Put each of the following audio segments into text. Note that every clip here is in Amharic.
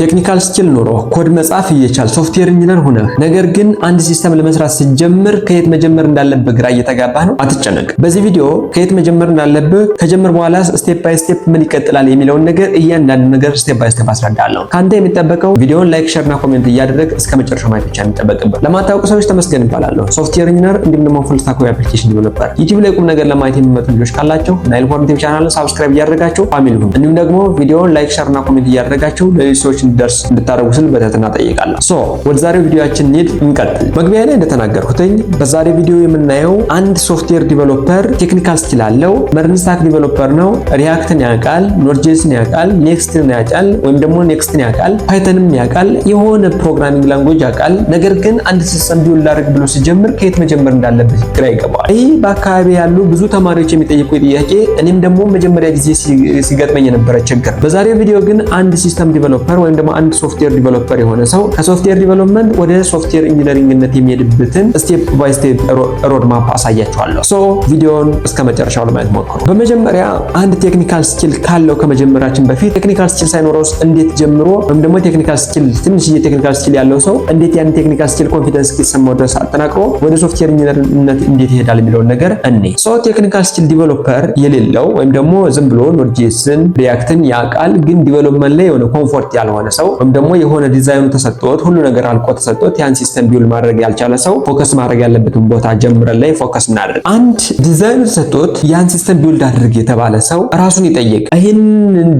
ቴክኒካል ስኪል ኖሮ ኮድ መጻፍ እየቻል ሶፍትዌር ኢንጂነር ሆነ ነገር ግን አንድ ሲስተም ለመስራት ሲጀምር ከየት መጀመር እንዳለብህ ግራ እየተጋባህ ነው? አትጨነቅ። በዚህ ቪዲዮ ከየት መጀመር እንዳለብህ ከጀመር በኋላ ስቴፕ ባይ ስቴፕ ምን ይቀጥላል የሚለውን ነገር እያንዳንዱ ነገር ስቴፕ ባይ ስቴፕ አስረዳለሁ። ካንተ የሚጠበቀው ቪዲዮውን ላይክ፣ ሼር እና ኮሜንት እያደረግ እስከ መጨረሻው ማየት ብቻ የሚጠበቅብህ። ለማታውቁ ሰዎች ተመስገን እባላለሁ። ሶፍትዌር ኢንጂነር እንዲሁም ደግሞ ፉል ስታክ ዌብ አፕሊኬሽን ዲቨሎፐር። ዩቲዩብ ላይ ቁም ነገር ለማየት የሚመጡ ልጆች ካላችሁ ናይል ፎርም ዩቲዩብ ቻናልን ሰብስክራይብ እያደረጋችሁ ፋሚሊ ሁኑ። እንዲሁም ደግሞ ቪዲዮውን ላይክ፣ ሼር እና ኮሜንት እያደረጋችሁ ለሌሎች ሰዎች እንዲደርስ እንድታደርጉ ስል በትህትና ጠይቃለሁ። ወደ ዛሬው ቪዲዮአችን እንቀጥል። መግቢያ ላይ እንደተናገርኩትኝ በዛሬው ቪዲዮ የምናየው አንድ ሶፍትዌር ዲቨሎፐር ቴክኒካል ስኪል አለው፣ መርን ስታክ ዲቨሎፐር ነው፣ ሪያክትን ያውቃል፣ ኖድ.js ያውቃል፣ ኔክስትን ያውቃል ወይም ደግሞ ኔክስትን ያውቃል፣ ፓይተንም ያውቃል፣ የሆነ ፕሮግራሚንግ ላንጉዌጅ ያውቃል። ነገር ግን አንድ ሲስተም ቢውልድ ላድርግ ብሎ ሲጀምር ከየት መጀመር እንዳለበት ግራ ይገባዋል። ይህ በአካባቢ ያሉ ብዙ ተማሪዎች የሚጠይቁ ጥያቄ፣ እኔም ደግሞ መጀመሪያ ጊዜ ሲገጥመኝ የነበረ ችግር። በዛሬው ቪዲዮ ግን አንድ ሲስተም ዲቨሎፐር ወይም ደግሞ አንድ ሶፍትዌር ዲቨሎፐር የሆነ ሰው ከሶፍትዌር ዲቨሎፕመንት ወደ ሶፍትዌር ኢንጂነሪንግነት የሚሄድበትን ስቴፕ ባይ ስቴፕ ሮድ ማፕ አሳያችኋለሁ። ቪዲዮውን እስከ መጨረሻው ለማየት ሞክሩ። በመጀመሪያ አንድ ቴክኒካል ስኪል ካለው ከመጀመራችን በፊት ቴክኒካል ስኪል ሳይኖረውስ እንዴት ጀምሮ ወይም ደግሞ ቴክኒካል ስኪል ትንሽዬ ቴክኒካል ስኪል ያለው ሰው እንዴት ያን ቴክኒካል ስኪል ኮንፊደንስ እስኪሰማው ድረስ አጠናክሮ ወደ ሶፍትዌር ኢንጂነርነት እንዴት ይሄዳል የሚለውን ነገር ቴክኒካል ስኪል ዲቨሎፐር የሌለው ወይም ደግሞ ዝም ብሎ ኖድ.jsን ሪያክትን ያውቃል ግን ዲቨሎፕመንት ላይ የሆነ ኮምፎርት ያልሆነ ሰው ወይም ደግሞ የሆነ ዲዛይኑ ተሰጥቶት ሁሉ ነገር አልቆ ተሰጥቶት ያን ሲስተም ቢውል ማድረግ ያልቻለ ሰው ፎከስ ማድረግ ያለበትን ቦታ ጀምረን ላይ ፎከስ እናድርግ። አንድ ዲዛይኑ ተሰጥቶት ያን ሲስተም ቢውልድ አድርግ የተባለ ሰው ራሱን ይጠይቅ። ይህን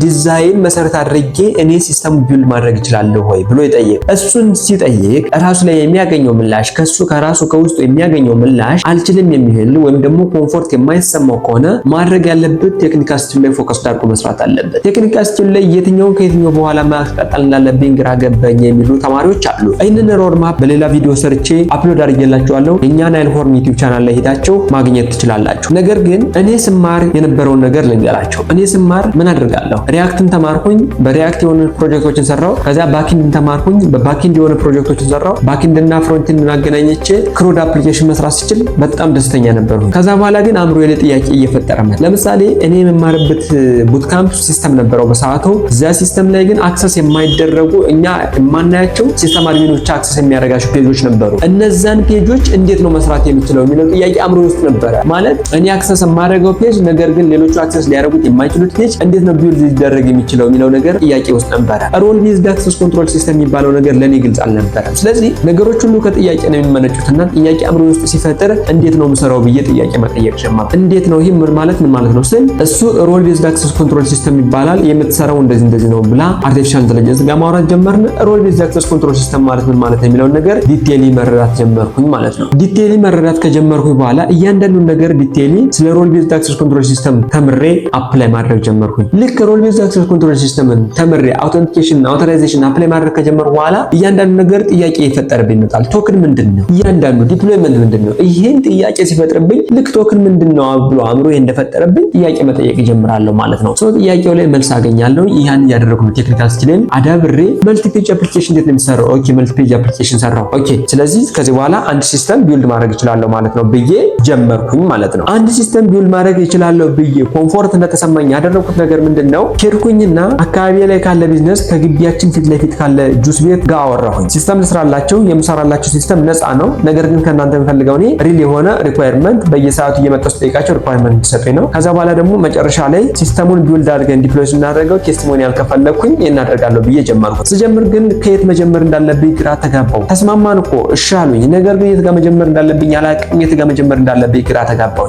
ዲዛይን መሰረት አድርጌ እኔ ሲስተም ቢውልድ ማድረግ እችላለሁ ወይ ብሎ ይጠይቅ። እሱን ሲጠይቅ ራሱ ላይ የሚያገኘው ምላሽ ከራሱ ከውስጡ የሚያገኘው ምላሽ አልችልም የሚል ወይም ደግሞ ኮምፎርት የማይሰማው ከሆነ ማድረግ ያለበት ቴክኒካል ስኪል ላይ ፎከስ አድርጎ መስራት አለበት። ቴክኒካል ስኪል ላይ የትኛውን ከየትኛው በኋላ ማስቀጠል እንዳለብኝ ግራ ገባኝ የሚሉ ተማሪዎች አሉ። ይህንን ሮድ ማፕ በሌላ ቪዲዮ ሰርቼ አፕሎድ አድርጌላችኋለሁ። የኛ ናይል ፎርም ዩቲዩብ ቻናል ላይ ሄዳችሁ ማግኘት ትችላላችሁ። ነገር ግን እኔ ስማር የነበረውን ነገር ልንገራችሁ። እኔ ስማር ምን አድርጋለሁ? ሪያክትን ተማርኩኝ፣ በሪያክት የሆኑ ፕሮጀክቶችን ሰራው። ከዛ ባክኢንድን ተማርኩኝ፣ በባክኢንድ የሆኑ ፕሮጀክቶችን ሰራው። ባክኢንድና ፍሮንቲንድን አገናኝቼ ክሩድ አፕሊኬሽን መስራት ስችል በጣም ደስተኛ ነበርኩኝ። ከዛ በኋላ ግን አእምሮዬ ላይ ጥያቄ እየፈጠረ መጣ። ለምሳሌ እኔ የምማርበት ቡትካምፕ ሲስተም ነበረው በሰዓቱ። እዛ ሲስተም ላይ ግን አክሰስ የማይደረጉ እኛ የማናያቸው ሲስተም አድሚኖች አክሰስ የሚያደርጋቸው ፔጆች ነበሩ። እነዛን ፔጆች እንዴት ነው መስራት የሚችለው የሚለው ጥያቄ አእምሮዬ ውስጥ ነበረ። ማለት እኔ አክሰስ የማደርገው ፔጅ ነገር ግን ሌሎቹ አክሰስ ሊያደርጉት የማይችሉት ፔጅ እንዴት ነው ቢውልድ ሊደረግ የሚችለው የሚለው ነገር ጥያቄ ውስጥ ነበረ። ሮል ቤዝድ አክሰስ ኮንትሮል ሲስተም የሚባለው ነገር ለኔ ግልጽ አልነበረም። ስለዚህ ነገሮች ሁሉ ከጥያቄ ነው የሚመነጩትና ጥያቄ አእምሮዬ ውስጥ ሲፈጠር እንዴት ነው የምሰራው ብዬ ጥያቄ መጠየቅ ጀመርኩ። እንዴት ነው ይሄ ምን ማለት ነው ስል እሱ ሮል ቤዝድ አክሰስ ኮንትሮል ሲስተም ይባላል፣ የምትሰራው እንደዚህ ነው ብላ አርቲፊሻል ኢንተለጀንስ ጋር ማውራት ጀመርን። ሮል ቤዝድ አክሰስ ኮንትሮል ሲስተም ማለት ምን ማለት ነው የሚለውን ነገር ዲቴይሊ መረዳት ጀመርኩኝ ማለት ነው። ዲቴይሊ መረዳት ከጀመርኩኝ በኋላ እያንዳንዱን ነገር ዲቴይሊ ስለ ሮል ቤዝድ አክሰስ ኮንትሮል ሲስተም ተምሬ አፕላይ ማድረግ ጀመርኩኝ። ልክ ሮል ቤዝድ አክሰስ ኮንትሮል ሲስተምን ተምሬ አውተንቲኬሽን አውቶራይዜሽን አፕላይ ማድረግ ከጀመርኩ በኋላ እያንዳንዱ ነገር ጥያቄ ይፈጠርብኝ ይመጣል። ቶክን ምንድነው? እያንዳንዱ ዲፕሎይመንት ምንድነው? ይሄን ጥያቄ ሲፈጥርብኝ ልክ ቶክን ምንድነው ብሎ አእምሮዬ እንደፈጠረብኝ ጥያቄ መጠየቅ ጀምራለሁ ማለት ነው። ጥያቄው ላይ መልስ አገኛለሁ። ያን ያደረኩ ቴክኒካል ስኪልን አዳብሬ መልቲ ፔጅ አፕሊኬሽን እንዴት ነው የሚሰራው? ኦኬ መልቲ ፔጅ አፕሊኬሽን ሰራው። ኦኬ ስለዚህ ከዚህ በኋላ አንድ ሲስተም ቢውልድ ማድረግ እችላለሁ ማለት ነው ብዬ ጀመርኩኝ ማለት ነው። አንድ ሲስተም ቢውልድ ማድረግ እችላለሁ ብዬ ኮምፎርት እንደተሰማኝ ያደረኩት ነገር ምንድነው? ሄድኩኝና አካባቢ ላይ ካለ ቢዝነስ ከግቢያችን ፊት ለፊት ካለ ጁስ ቤት ጋር አወራሁኝ። ሲስተም ልስራላችሁ፣ የምሰራላችሁ ሲስተም ነፃ ነው። ነገር ግን ከእናንተ የምፈልገው እኔ ሪል የሆነ ሪኳየርመንት በየሰዓቱ እየመጣሁ ስጠይቃቸው ሪኳየርመንት እንዲሰጡኝ ነው። ከዛ በኋላ ደግሞ መጨረሻ ላይ ሲስተሙን ቢውልድ አድርገን ዲፕሎይ ስናደርገው ቴስቲሞኒያል ከፈለኩኝ እናደርጋለሁ ብዬ ጀመርኩ። ስጀምር ግን ከየት መጀመር እንዳለብኝ ግራ ተጋባው። ተስማማን እኮ እሺ አሉኝ። ነገር ግን የት ጋር መጀመር እንዳለብኝ አላውቅም። የት ጋር መጀመር እንዳለብኝ ግራ ተጋባው።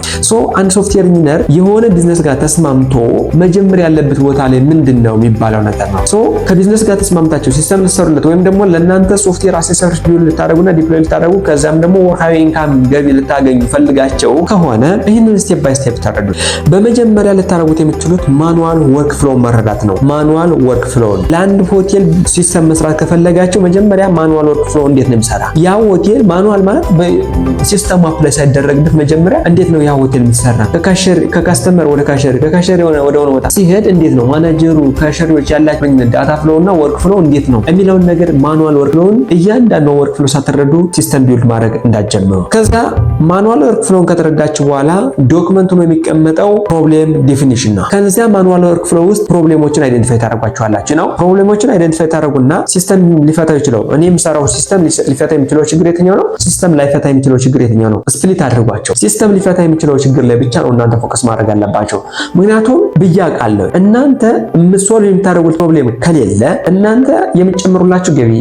አንድ ሶፍትዌር ኢንጂነር የሆነ ቢዝነስ ጋር ተስማምቶ መጀመር ያለበት ቦታ ላይ ምንድነው የሚባለው ነገር ነው። ከቢዝነስ ጋር ተስማምታችሁ ሲስተም ልትሰሩለት ወይም ደግሞ ለእናንተ ሶፍትዌር አሴሰሮች ቢውልድ ልታደርጉና ዲፕሎይ ልታደርጉ ከዛም ደግሞ ወርሃዊ ኢንካም ገቢ ልታገኙ ፈልጋቸው ከሆነ ይህንን ስቴፕ ባይ ስቴፕ ታደርጉ። በመጀመሪያ ልታደርጉት የምትችሉት ማኑዋል ወርክ ፍሎ መረዳት ነው። ማኑዋል ወርክ ፍሎ ለአንድ ሆቴል ሲስተም መስራት ከፈለጋችሁ መጀመሪያ ማኑዋል ወርክ ፍሎ እንዴት ነው የሚሰራ? ያ ሆቴል ማኑዋል ማለት በሲስተም አፕላይ ሳይደረግበት መጀመሪያ እንዴት ነው ያ ሆቴል የሚሰራ? ከካስተመር ወደ ካሸር ወደ ሆነ ቦታ ሲሄድ እንዴት ነው ማናጀሩ ካሸሪዎች ያላቸው ዳታ ፍሎ እና ወርክ ፍሎ እንዴት ነው የሚለውን ነገር ማኑዋል ወርክ ፍሎን እያንዳንዱ ወርክ ፍሎ ሳትረዱ ሲስተም ቢውልድ ማድረግ እንዳትጀምሩ። ከዛ ማኑዋል ወርክ ፍሎን ከተረዳችሁ በኋላ ዶክመንቱ ነው የሚቀመጠው ፕሮብሌም ዴፊኒሽን ነው። ከዚያ ማኑዋል ወርክ ፍሎ ውስጥ ፕሮብሌሞችን አይደንቲፋይ ታደርጓቸዋላችሁ ነው። ፕሮብሌሞች ችግሮችን አይደንቲፋይ ታደርጉና ሲስተም ሊፈታው ይችላል። እኔ የምሰራው ሲስተም ሊፈታ የሚችለው ችግር የትኛው ነው? ሲስተም ላይፈታ የሚችለው ችግር የትኛው ነው? ስፕሊት አድርጓቸው። ሲስተም ሊፈታ የሚችለው ችግር ላይ ብቻ ነው እናንተ ፎከስ ማድረግ አለባቸው። ምክንያቱም ብያቃለሁ እናንተ ሶልቭ የምታደርጉት ፕሮብሌም ከሌለ እናንተ የምትጨምሩላችሁ ገቢ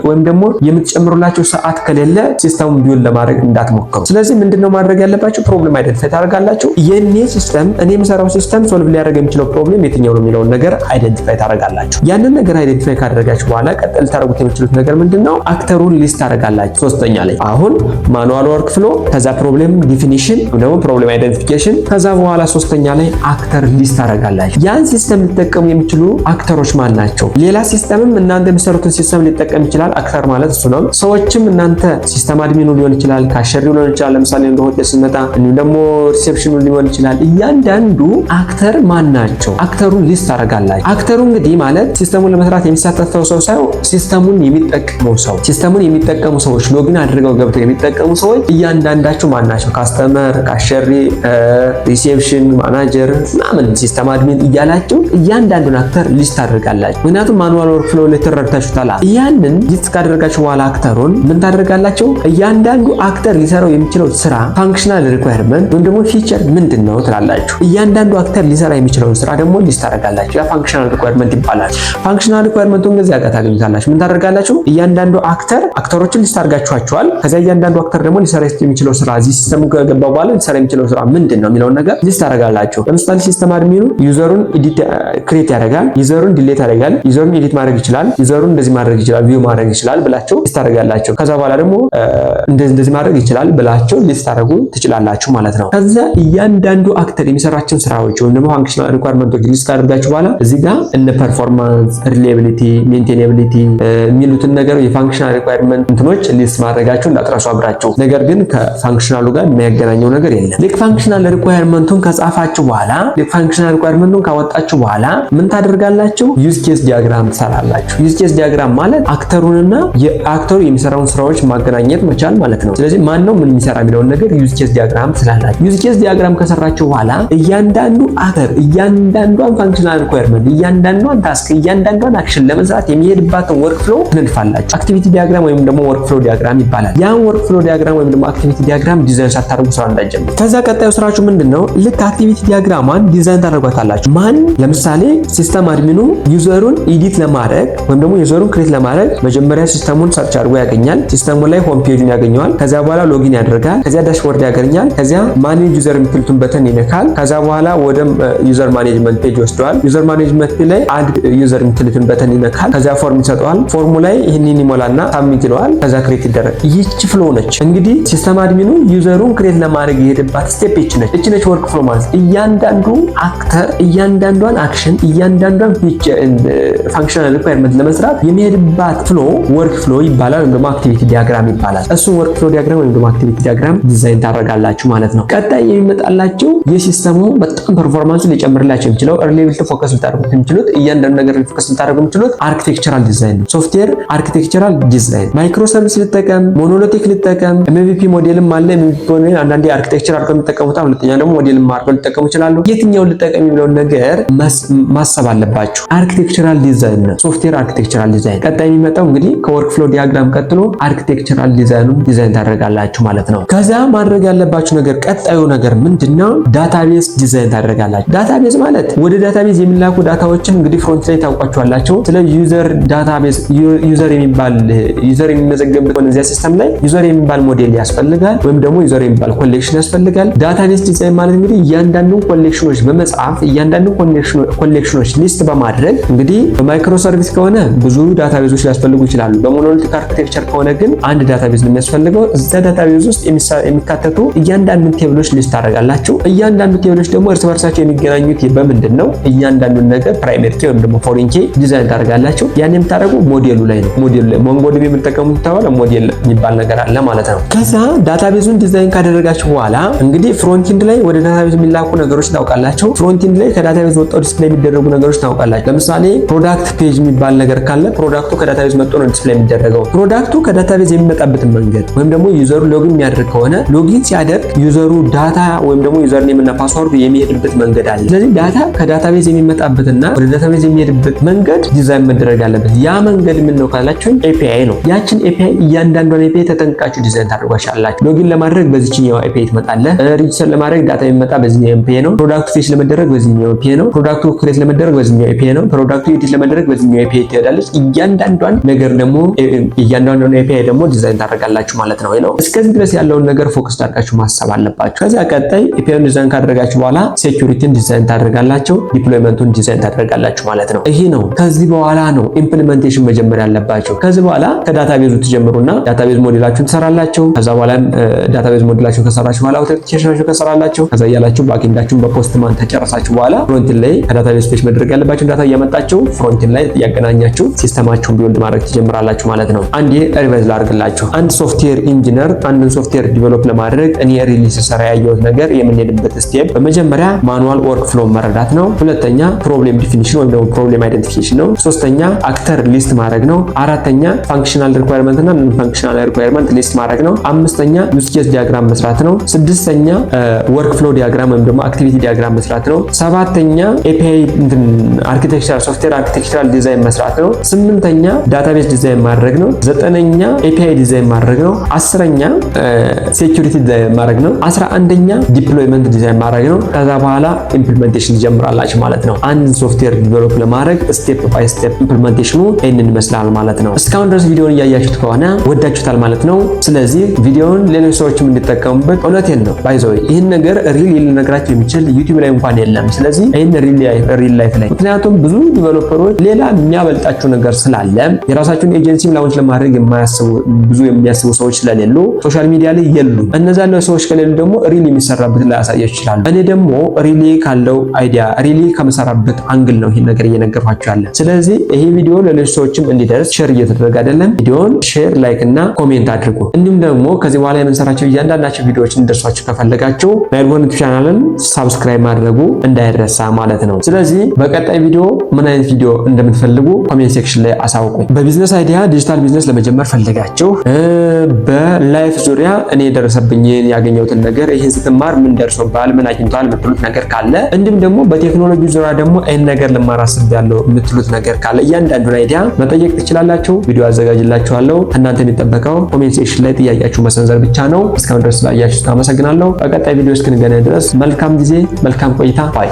ወይም ደግሞ የምትጨምሩላችሁ ሰዓት ከሌለ ሲስተሙን ቢውል ለማድረግ እንዳትሞክሩ። ስለዚህ ምንድነው ማድረግ ያለባችሁ? ፕሮብሌም አይደንቲፋይ ታደርጋላችሁ። የኔ ሲስተም እኔ የምሰራው ሲስተም ሶልቭ ሊያደርግ የሚችለው ፕሮብሌም የትኛው ነው የሚለውን ነገር አይደንቲፋይ ታደርጋላችሁ። ያንን ነገር አይደንቲፋይ ካደረጋችሁ በኋላ ቀጥል ታደርጉት የምትችሉት ነገር ምንድነው? አክተሩን ሊስት ታደርጋላችሁ። ሶስተኛ ላይ አሁን ማኑዋል ወርክ ፍሎ፣ ከዛ ፕሮብሌም ዲፊኒሽን ደግሞ ፕሮብሌም አይደንቲፊኬሽን፣ ከዛ በኋላ ሶስተኛ ላይ አክተር ሊስት ታደርጋላችሁ። ያን ሲስተም ሊጠቀሙ የሚችሉ አክተሮች ማን ናቸው? ሌላ ሲስተምም እናንተ የምትሰሩትን ሲስተም ሊጠቀም ይችላል። አክተር ማለት እሱ ነው። ሰዎችም እናንተ ሲስተም አድሚኑ ሊሆን ይችላል፣ ካሸሪው ሊሆን ይችላል። ለምሳሌ እንደ ሆቴል ስንመጣ እንዲሁም ደግሞ ሪሴፕሽኑ ሊሆን ይችላል። እያንዳንዱ አክተር ማን ናቸው? አክተሩን ሊስት ታደርጋላችሁ። አክተሩ እንግዲህ ማለት ሲስተሙን ለመስራት የሚሳተፈው ሰው ሳይሆን ሲስተሙን የሚጠቀመው ሰው። ሲስተሙን የሚጠቀሙ ሰዎች ሎጊን አድርገው ገብተው የሚጠቀሙ ሰዎች እያንዳንዳቸው ማን ናቸው? ካስተመር፣ ካሸሪ፣ ሪሴፕሽን፣ ማናጀር ምናምን ሲስተም አድሚን እያላችሁ እያንዳንዱን አክተር ሊስት ታደርጋላችሁ። ምክንያቱም ማኑዋል ወርክ ፍሎ ላይ ተረድታችሁታል። ያንን ሊስት ካደረጋችሁ በኋላ አክተሩን ምን ታደርጋላችሁ? እያንዳንዱ አክተር ሊሰራው የሚችለው ስራ ፋንክሽናል ሪኳየርመንት ወይም ደግሞ ፊቸር ምንድነው ትላላችሁ። እያንዳንዱ አክተር ሊሰራ የሚችለውን ስራ ደግሞ ሊስት ታደርጋላችሁ። ያ ፋንክሽናል ሪኳየርመንት ይባላል። ፋንክሽናል ሪኳየርመንቱን እንደዚህ አጋታ ታገኙታላችሁ። ምን ታደርጋላችሁ? እያንዳንዱ አክተሮችን ሊስት አድርጋችኋቸዋል። ከዛ እያንዳንዱ አክተር ደግሞ ሊሰራ የሚችለው ስራ እዚህ ሲስተም ከገባ በኋላ ሊሰራ የሚችለው ስራ ምንድነው የሚለውን ነገር ሊስት ታደርጋላችሁ። ለምሳሌ ሲስተም አድሚኑ ዩዘሩን ክሬት ያደርጋል፣ ዩዘሩን ዲሌት ያደርጋል፣ ዩዘሩን ኤዲት ማድረግ ይችላል፣ ዩዘሩን እንደዚህ ማድረግ ይችላል፣ ቪው ማድረግ ይችላል ብላችሁ ሊስት ታደርጋላችሁ። ከዛ በኋላ ደግሞ እንደዚህ ማድረግ ይችላል ብላችሁ ሊስት ታደርጉ ትችላላችሁ ማለት ነው። ከዛ እያንዳንዱ አክተር የሚሰራቸውን ስራዎች ወይም ደግሞ ፋንክሽናል ሪኳየርመንቶች ሊስት ካደረጋችሁ በኋላ እዚህ ጋር እነ ፐርፎርማንስ፣ ሪላያቢሊቲ፣ ሜንቴናቢሊቲ የሚሉትን ነገር የፋንክሽናል ሪኳየርመንት እንትኖች ሊስት ማድረጋችሁ እንዳትረሱ አብራችሁ። ነገር ግን ከፋንክሽናሉ ጋር የሚያገናኘው ነገር የለም። ልክ ፋንክሽናል ሪኳየርመንቱን ከጻፋችሁ በኋላ ልክ ፋንክሽናል ሪኳየርመንቱን ካወጣችሁ በኋላ ምን ታደርጋላችሁ? ዩዝ ኬስ ዲያግራም ትሰራላችሁ። ዩዝ ኬስ ዲያግራም ማለት አክተሩንና የአክተሩ የሚሰራውን ስራዎች ማገናኘት መቻል ማለት ነው። ስለዚህ ማን ነው ምን የሚሰራ የሚለውን ነገር ዩዝ ኬስ ዲያግራም ትሰራላችሁ። ዩዝ ኬስ ዲያግራም ከሰራችሁ በኋላ እያንዳንዱ አክተር እያንዳንዷን ፋንክሽናል ሪኳየርመንት እያንዳንዷን ታስክ እያንዳንዷን አክሽን ለመስራት የሚሄድባትን ወርክ ፍሎ ትነድፋላችሁ። አክቲቪቲ ዲያግራም ወይም ደግሞ ወርክ ፍሎ ዲያግራም ይባላል። ያን ወርክ ፍሎ ዲያግራም ወይም ደግሞ አክቲቪቲ ዲያግራም ዲዛይን ሳታደርጉ ስራ እንዳትጀምሩ። ከዛ ቀጣዩ ስራችሁ ምንድነው? ልክ አክቲቪቲ ዲያግራሟን ዲዛይን ታደርጓታላችሁ። ማን ለምሳሌ ሲስተም አድሚኑ ዩዘሩን ኤዲት ለማድረግ ወይም ደግሞ ዩዘሩን ክሬት ለማድረግ መጀመሪያ ሲስተሙን ሰርች አድርጎ ያገኛል። ሲስተሙ ላይ ሆም ፔጁን ያገኘዋል። ከዛ በኋላ ሎጊን ያደርጋል። ከዛ ዳሽቦርድ ያገኛል። ከዛ ማኔጅ ዩዘር የምትሉትን በተን ይነካል። ከዛ በኋላ ወደ ዩዘር ማኔጅመንት ፔጅ ወስደዋል። ዩዘር ማኔጅመንት ፔጅ ላይ አድ ዩዘር የምትሉትን በተን ይነካል። ከዛ ፎርም ይሰጠዋል። ፎርሙ ላይ ይህንን ይሞላና ሳብሚት ይለዋል። ከዛ ክሬት ይደረግ። ይህች ፍሎ ነች እንግዲህ ሲስተም አድሚኑ ዩዘሩን ክሬት ለማድረግ የሄደባት ስቴፕ ይህች ነች። እቺ ነች ወርክ ፍሎ ማለት። እያንዳንዱ አክተር እያንዳንዷን አክሽን እያንዳንዷን ፋንክሽናል ሪኳየርመንት ለመስራት የሚሄድባት ፍሎ ወርክ ፍሎ ይባላል ወይም ደግሞ አክቲቪቲ ዲያግራም ይባላል። እሱን ወርክ ፍሎ ዲያግራም ወይም ደግሞ አክቲቪቲ ዲያግራም ዲዛይን ታደርጋላችሁ ማለት ነው። ቀጣይ የሚመጣላችሁ የሲስተሙ በጣም ፐርፎርማንስ ሊጨምርላችሁ የሚችለው ሪላያቢሊቲ ፎከስ ልታደርጉት የምትችሉት እያንዳንዱ ነገር ፎከስ ልታደርጉ የምትችሉት አርኪቴክቸራል ዲዛይን ነው። ሶፍትዌር አርኪቴክቸራል ዲዛይን ማይክሮ ሰርቪስ ልጠቀም፣ ሞኖሊቲክ ልጠቀም፣ ኤምቪፒ ሞዴልም አለ። ኤምቪፒ ሞዴል አንዳንዴ አርኪቴክቸር አድርገው የሚጠቀሙት፣ ሁለተኛ ደግሞ ሞዴልም አድርገው ሊጠቀሙ ይችላሉ። የትኛውን ልጠቀም የሚለውን ነገር ማሰብ አለባችሁ። አርኪቴክቸራል ዲዛይን ነው ሶፍትዌር አርኪቴክቸራል ዲዛይን። ቀጣይ የሚመጣው እንግዲህ ከወርክ ፍሎ ዲያግራም ቀጥሎ አርኪቴክቸራል ዲዛይኑን ዲዛይን ታደርጋላችሁ ማለት ነው። ከዛ ማድረግ ያለባችሁ ነገር ቀጣዩ ነገር ምንድነው? ዳታቤዝ ዲዛይን ታደርጋላችሁ። ዳታቤዝ ማለት ወደ ዳታቤዝ የሚላኩ ዳታዎችን እንግዲህ ፍሮንት ላይ ታውቋቸዋላችሁ። ስለ ዩዘር ዳታቤዝ ዩዘር የሚባል ዩዘር የሚመዘገብበት ወደዚያ ሲስተም ላይ ዩዘር የሚባል ሞዴል ያስፈልጋል ወይም ደግሞ ዩዘር የሚባል ኮሌክሽን ያስፈልጋል። ዳታቤዝ ዲዛይን ማለት እንግዲህ እያንዳንዱን ኮሌክሽኖች በመጻፍ እያንዳንዱን ኮሌክሽኖች ሊስት በማድረግ እንግዲህ በማይክሮ ሰርቪስ ከሆነ ብዙ ዳታቤዞች ሊያስፈልጉ ይችላሉ። በሞኖሊቲክ አርኪቴክቸር ከሆነ ግን አንድ ዳታቤዝ ነው የሚያስፈልገው። እዛ ዳታቤዝ ውስጥ የሚካተቱ እያንዳንዱን ቴብሎች ሊስት ታደርጋላችሁ። እያንዳንዱ ቴብሎች ደግሞ እርስ በርሳቸው የሚገናኙት በምንድን ነው? እያንዳንዱን ነገር ፕራይመሪ ኬ ወይም ደግሞ ፎሪን ኬ ዲዛይን ታደርጋላችሁ። ያን የምታደርጉ ሞዴሉ ላይ ነው። ሞዴሉ ላይ ሞንጎዲቢ የምትጠቀሙት ተባለ ሞዴል የሚባል ነገር አለ ማለት ነው። ከዛ ዳታቤዙን ዲዛይን ካደረጋችሁ በኋላ እንግዲህ ፍሮንት ኢንድ ላይ ወደ ዳታቤዝ የሚላኩ ነገሮች ታውቃላችሁ። ፍሮንት ኢንድ ላይ ከዳታቤዝ ወጣው ዲስፕሌይ የሚደረጉ ነገሮች ታውቃላችሁ። ለምሳሌ ፕሮዳክት ፔጅ የሚባል ነገር ካለ ፕሮዳክቱ ከዳታቤዝ መጥቶ ነው ዲስፕሌይ የሚደረገው። ፕሮዳክቱ ከዳታቤዝ የሚመጣበትን መንገድ ወይም ደግሞ ዩዘሩ ሎጊን የሚያደርግ ከሆነ ሎጊን ሲያደርግ ዩዘሩ ዳታ ወይም ደግሞ ዩዘር ኔም እና ፓስወርዱ የሚሄድበት መንገድ አለ። ስለዚህ ዳታ ከዳታቤዝ የሚመጣበትና ወደ ዳታቤዝ የሚሄድበት መንገድ ዲዛይን መደረግ አለበት። ያ መንገድ ምን ነው ካላችሁ API ነው። ያችን API እያንዳንዷን API ተጠንቅቃችሁ ዲዛይን ታደርጓሻላችሁ። ሎጊን ለማድረግ በዚህኛው API ትመጣለህ። ሬጂስተር ለማድረግ ዳታ የሚመጣ በዚህኛው API ነው። ፕሮዳክቱ ፌች ለመደረግ በዚህኛው API ነው። ፕሮዳክቱ ክሬት ለመደረግ በዚህኛው API ነው። ፕሮዳክቱ ኤዲት ለመደረግ በዚህኛው API ትሄዳለች። እያንዳንዷን ነገር ደግሞ እያንዳንዷን API ደግሞ ዲዛይን ታደርጋላችሁ ማለት ነው። እስከዚህ ድረስ ያለውን ነገር ፎከስ አድርጋችሁ ማሰብ አለባችሁ። ከዛ ቀጣይ API ዲዛይን ካደረጋችሁ በኋላ ሴኩሪቲን ዲዛይን ታደርጋላችሁ፣ ዲፕሎይመንቱን ዲዛይን ታደርጋላችሁ ማለት ነው። ይሄ ነው። ከዚህ በኋላ ነው ኢምፕሊሜንቴሽን መጀመር ያለባችሁ። ከዚህ በኋላ ከዳታቤዙ ትጀምሩና ዳታቤዝ ሞዴላችሁን ትሰራላችሁ። ከዛ በኋላ ዳታቤዝ ሞዴላችሁን ከሰራችሁ በኋላ አውተንቲኬሽናችሁን ከሰራላችሁ ከዛ ያላችሁ ባክኤንዳችሁን በፖስትማን ተጨረሳችሁ በኋላ ፍሮንቲን ላይ ከዳታቤዝ ፌች መድረግ ያለባችሁ ዳታ እያመጣችሁ ፍሮንቲን ላይ ያገናኛችሁ ሲስተማችሁን ቢልድ ማድረግ ትጀምራላችሁ ማለት ነው። አንዴ ሪቫይዝ ላድርግላችሁ። አንድ ሶፍትዌር ኢንጂነር አንድን ሶፍትዌር ዲቨሎፕ ለማድረግ እኔ ሪሊዝ ሰራ ያየሁት ነገር የምንሄድበት ስቴፕ በመጀመሪያ ማኑዋል ወርክ ፍሎ መረዳት ነው። ሁለተኛ ፕሮብሌም ዲፊኒሽን ወይም ደግሞ ፕሮብሌም አይደንቲፊኬሽን ነው። ሶስተኛ አክተር ሊስት ማድረግ ነው። አራተኛ ፋንክሽናል ሪኳየርመንት እና ነን ፋንክሽናል ሪኳየርመንት ሊስት ማድረግ ነው። አምስተኛ ዩዝ ኬስ ዲያግራም መስራት ነው። ስድስተኛ ወርክ ፍሎ ዲያግራም ወይም ደግሞ አክቲቪቲ ዲያግራም መስራት ነው። ሰባተኛ API አርኪቴክቸራል ሶፍትዌር አርኪቴክቸራል ዲዛይን መስራት ነው። ስምንተኛ ዳታቤዝ ዲዛይን ማድረግ ነው። ዘጠነኛ API ዲዛይን ማድረግ ነው። አስረኛ ሴኩሪቲ ዲዛይን ማድረግ ነው። 11ኛ ዲፕሎይመንት ዲዛይን ማድረግ ነው። ከዛ በኋላ ኢምፕሊሜንቴሽን ይጀምራላችሁ ማለት ነው። አንድ ሶፍትዌር ዲቨሎፕ ለማድረግ ስቴፕ ባይ ስቴፕ ኢምፕሊሜንቴሽኑ ይሄንን ይመስላል ማለት ነው። እስካሁን ድረስ ቪዲዮውን እያያችሁት ከሆነ ወዳችሁታል ማለት ነው። ስለዚህ ቪዲዮውን ሌሎች ሰዎችም እንዲጠቀሙበት እውነቴን ነው ባይዘው ይሄን ነገር ሪል ልነግራችሁ የሚችል ዩቲዩብ ላይ እንኳን የለም። ስለዚህ ይሄን ሪል ላይፍ ላይ ምክንያቱም ብዙ ዲቨሎፐሮች ሌላ የሚያበልጣችሁ ነገር ስላለ የራሳችሁን ኤጀንሲም ላውንች ለማድረግ የሚያስቡ ሰዎች ስለሌሉ ሶሻል ሚዲያ ላይ የሉ። እነዛ ሰዎች ከሌሉ ደግሞ ሪል የሚሰራበት ላይ ያሳያችሁ ይችላል። እኔ ደግሞ ሪሊ ካለው አይዲያ ሪሊ ከመሰራበት አንግል ነው ይሄን ነገር እየነገርኳችሁ ያለ። ስለዚህ ይሄ ቪዲዮ ለሌሎች ሰዎችም እንዲደርስ ሼር እየተደረገ አይደለም። ቪዲዮውን ሼር፣ ላይክ እና ኮሜንት አድርጉ። እንዲሁም ደግሞ ከዚህ በኋላ የምንሰራቸው እያንዳንዳቸው ቪዲዮዎች እንዲደርሷችሁ ከፈለጋችሁ ናይልጎን ቻናልን ሳብስክራይብ ማድረጉ እንዳይረሳ ማለት ነው። ስለዚህ በቀጣይ ቪዲዮ ምን አይነት ቪዲዮ እንደምትፈልጉ ኮሜንት ሴክሽን ላይ አሳውቁኝ። በቢዝነስ አይዲያ ዲጂታል ቢዝነስ ለመጀመር ፈልጋችሁ በላይፍ ዙሪያ እኔ የደረሰብኝን ያገኘሁትን ነገር ይሄን ስትማር ምን ደርሶባል ምን አግኝቷል የምትሉት ነገር ካለ እንዲሁም ደግሞ በቴክኖሎጂ ዙሪያ ደግሞ ይሄን ነገር ልማር አስቤያለሁ የምትሉት ነገር ካለ እያንዳንዱን አይዲያ መጠየቅ ትችላላችሁ። ቪዲዮ አዘጋጅላችኋለሁ። እናንተ የሚጠበቀው ኮሜንት ሴክሽን ላይ ጥያቄያችሁ መሰንዘር ብቻ ነው። እስካሁን ድረስ ስላያችሁት አመሰግናለሁ። በቀጣይ ቪዲዮ እስክንገናኝ ድረስ መልካም ጊዜ፣ መልካም ቆይታ። ባይ